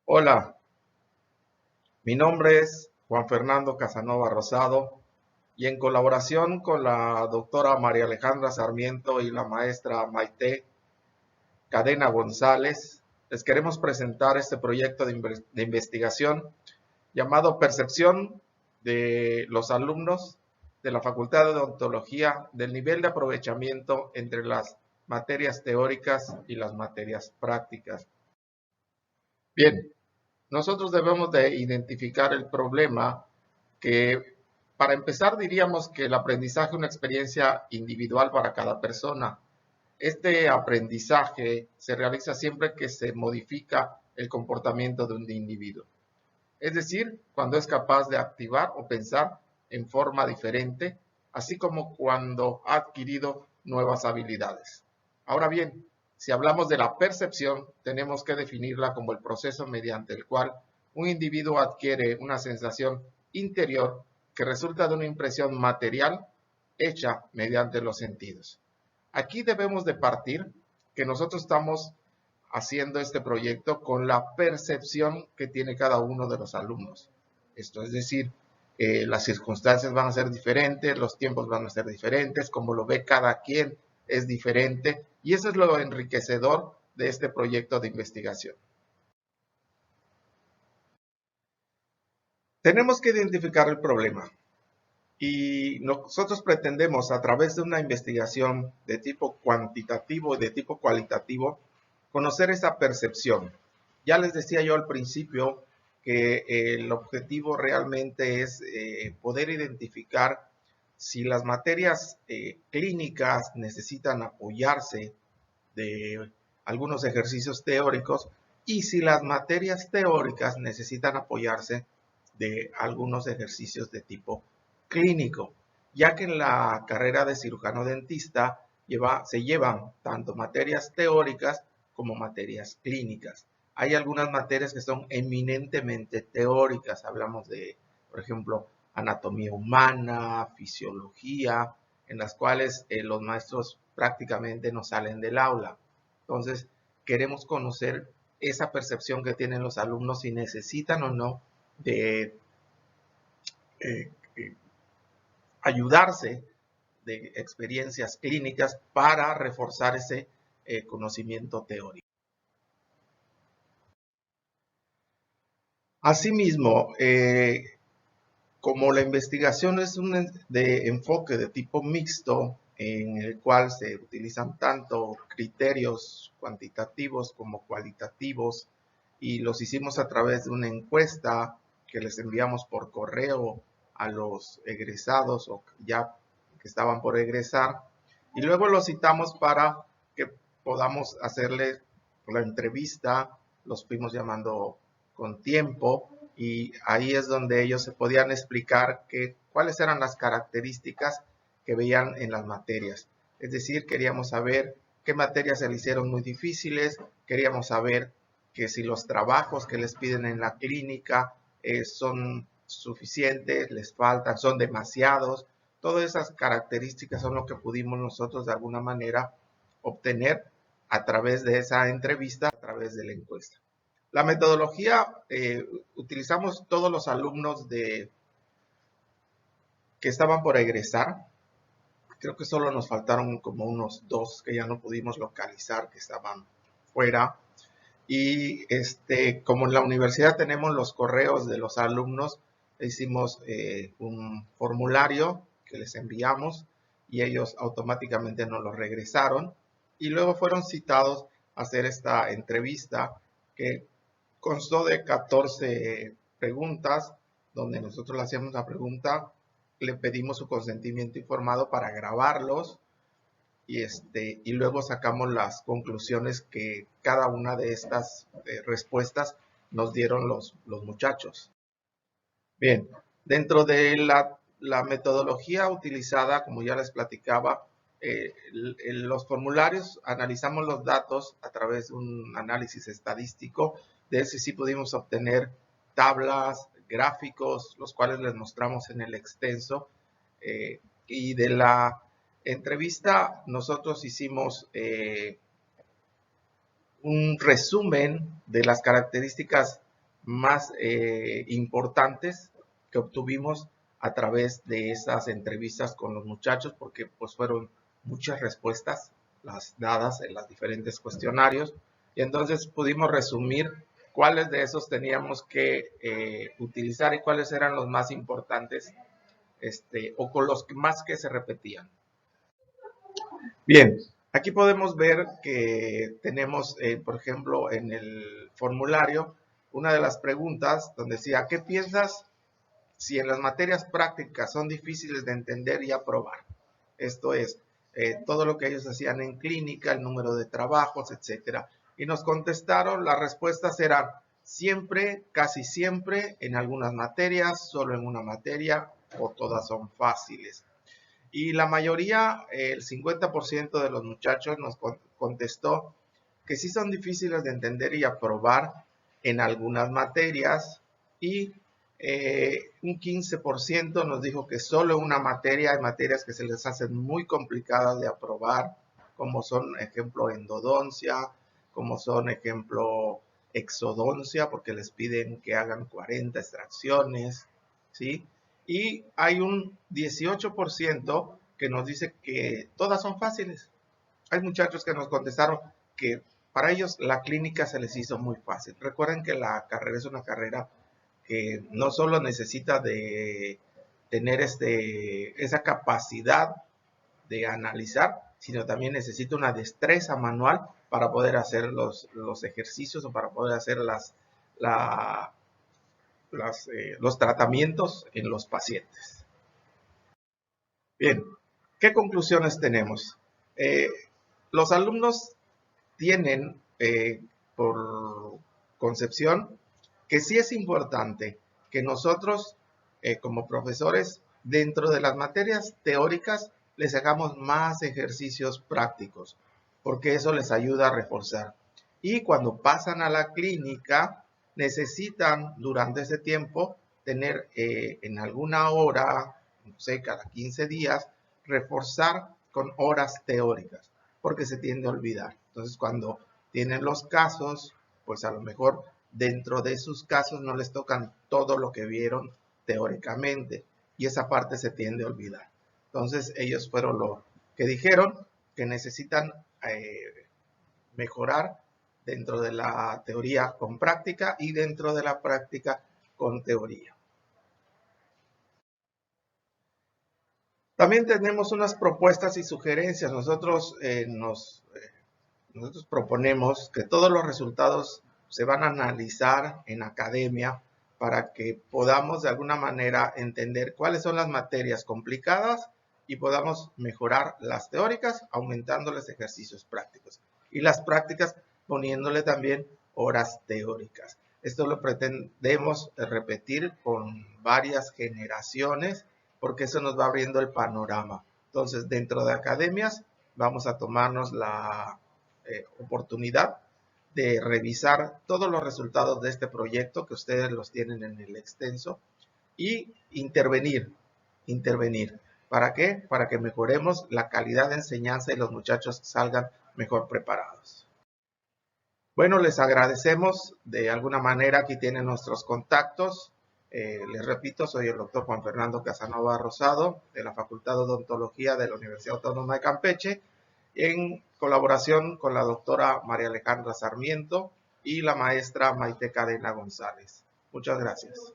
Hola, mi nombre es Juan Fernando Casanova Rosado y en colaboración con la doctora María Alejandra Sarmiento y la maestra Maite Cadena González, les queremos presentar este proyecto de investigación llamado Percepción de los alumnos de la Facultad de Odontología del nivel de aprovechamiento entre las materias teóricas y las materias prácticas. Bien, nosotros debemos de identificar el problema que, para empezar, diríamos que el aprendizaje es una experiencia individual para cada persona. Este aprendizaje se realiza siempre que se modifica el comportamiento de un individuo. Es decir, cuando es capaz de activar o pensar en forma diferente, así como cuando ha adquirido nuevas habilidades. Ahora bien, si hablamos de la percepción, tenemos que definirla como el proceso mediante el cual un individuo adquiere una sensación interior que resulta de una impresión material hecha mediante los sentidos. Aquí debemos de partir que nosotros estamos haciendo este proyecto con la percepción que tiene cada uno de los alumnos. Esto es decir, las circunstancias van a ser diferentes, los tiempos van a ser diferentes, como lo ve cada quien es diferente, y eso es lo enriquecedor de este proyecto de investigación. Tenemos que identificar el problema y nosotros pretendemos a través de una investigación de tipo cuantitativo y de tipo cualitativo conocer esa percepción. Ya les decía yo al principio que el objetivo realmente es poder identificar si las materias clínicas necesitan apoyarse de algunos ejercicios teóricos y si las materias teóricas necesitan apoyarse de algunos ejercicios de tipo clínico, ya que en la carrera de cirujano dentista se llevan tanto materias teóricas como materias clínicas. Hay algunas materias que son eminentemente teóricas, hablamos de, por ejemplo, anatomía humana, fisiología, en las cuales los maestros prácticamente no salen del aula. Entonces, queremos conocer esa percepción que tienen los alumnos si necesitan o no de eh, eh, ayudarse de experiencias clínicas para reforzar ese conocimiento teórico. Asimismo, como la investigación es un de enfoque de tipo mixto, en el cual se utilizan tanto criterios cuantitativos como cualitativos, y los hicimos a través de una encuesta que les enviamos por correo a los egresados o ya que estaban por egresar, y luego los citamos para que podamos hacerle la entrevista, los fuimos llamando con tiempo, y ahí es donde ellos se podían explicar cuáles eran las características que veían en las materias. Es decir, queríamos saber qué materias se les hicieron muy difíciles, queríamos saber que si los trabajos que les piden en la clínica son suficientes, les faltan, son demasiados. Todas esas características son lo que pudimos nosotros de alguna manera obtener a través de esa entrevista, a través de la encuesta. La metodología, utilizamos todos los alumnos que estaban por egresar. Creo que solo nos faltaron como unos 2 que ya no pudimos localizar, que estaban fuera. Y como en la universidad tenemos los correos de los alumnos, hicimos un formulario que les enviamos y ellos automáticamente nos lo regresaron. Y luego fueron citados a hacer esta entrevista que constó de 14 preguntas, donde nosotros le hacíamos la pregunta, le pedimos su consentimiento informado para grabarlos y luego sacamos las conclusiones que cada una de estas respuestas nos dieron los muchachos. Bien, dentro de la metodología utilizada, como ya les platicaba, los formularios, analizamos los datos a través de un análisis estadístico. De ese sí pudimos obtener tablas, gráficos, los cuales les mostramos en el extenso. Y de la entrevista nosotros hicimos un resumen de las características más importantes que obtuvimos a través de esas entrevistas con los muchachos, porque pues fueron muchas respuestas las dadas en los diferentes cuestionarios, y entonces pudimos resumir cuáles de esos teníamos que utilizar y cuáles eran los más importantes, o con los más que se repetían. Bien, aquí podemos ver que tenemos, por ejemplo, en el formulario, una de las preguntas donde decía, ¿qué piensas si en las materias prácticas son difíciles de entender y aprobar? Esto es, todo lo que ellos hacían en clínica, el número de trabajos, etcétera. Y nos contestaron, las respuestas eran siempre, casi siempre, en algunas materias, solo en una materia, o todas son fáciles. Y la mayoría, el 50% de los muchachos nos contestó que sí son difíciles de entender y aprobar en algunas materias, y un 15% nos dijo que solo una materia, hay materias que se les hacen muy complicadas de aprobar, como son, ejemplo, endodoncia, como son, ejemplo, exodoncia, porque les piden que hagan 40 extracciones, ¿sí? Y hay un 18% que nos dice que todas son fáciles. Hay muchachos que nos contestaron que para ellos la clínica se les hizo muy fácil. Recuerden que la carrera es una carrera que no solo necesita de tener esa capacidad de analizar, sino también necesita una destreza manual para poder hacer los ejercicios o para poder hacer los tratamientos en los pacientes. Bien, ¿qué conclusiones tenemos? Los alumnos tienen por concepción que sí es importante que nosotros como profesores dentro de las materias teóricas les hagamos más ejercicios prácticos, porque eso les ayuda a reforzar. Y cuando pasan a la clínica, necesitan durante ese tiempo tener en alguna hora, no sé, cada 15 días, reforzar con horas teóricas, porque se tiende a olvidar. Entonces, cuando tienen los casos, pues a lo mejor dentro de sus casos no les tocan todo lo que vieron teóricamente, y esa parte se tiende a olvidar. Entonces, ellos fueron lo que dijeron, que necesitan mejorar dentro de la teoría con práctica y dentro de la práctica con teoría. También tenemos unas propuestas y sugerencias. Nosotros proponemos que todos los resultados se van a analizar en academia para que podamos de alguna manera entender cuáles son las materias complicadas y podamos mejorar las teóricas aumentándoles ejercicios prácticos, y las prácticas poniéndole también horas teóricas. Esto lo pretendemos repetir con varias generaciones, porque eso nos va abriendo el panorama. Entonces, dentro de academias vamos a tomarnos la oportunidad de revisar todos los resultados de este proyecto, que ustedes los tienen en el extenso, y intervenir. ¿Para qué? Para que mejoremos la calidad de enseñanza y los muchachos salgan mejor preparados. Bueno, les agradecemos de alguna manera. Aquí tienen nuestros contactos. Les repito, soy el doctor Juan Fernando Casanova Rosado, de la Facultad de Odontología de la Universidad Autónoma de Campeche, en colaboración con la doctora María Alejandra Sarmiento y la maestra Maite Cadena González. Muchas gracias.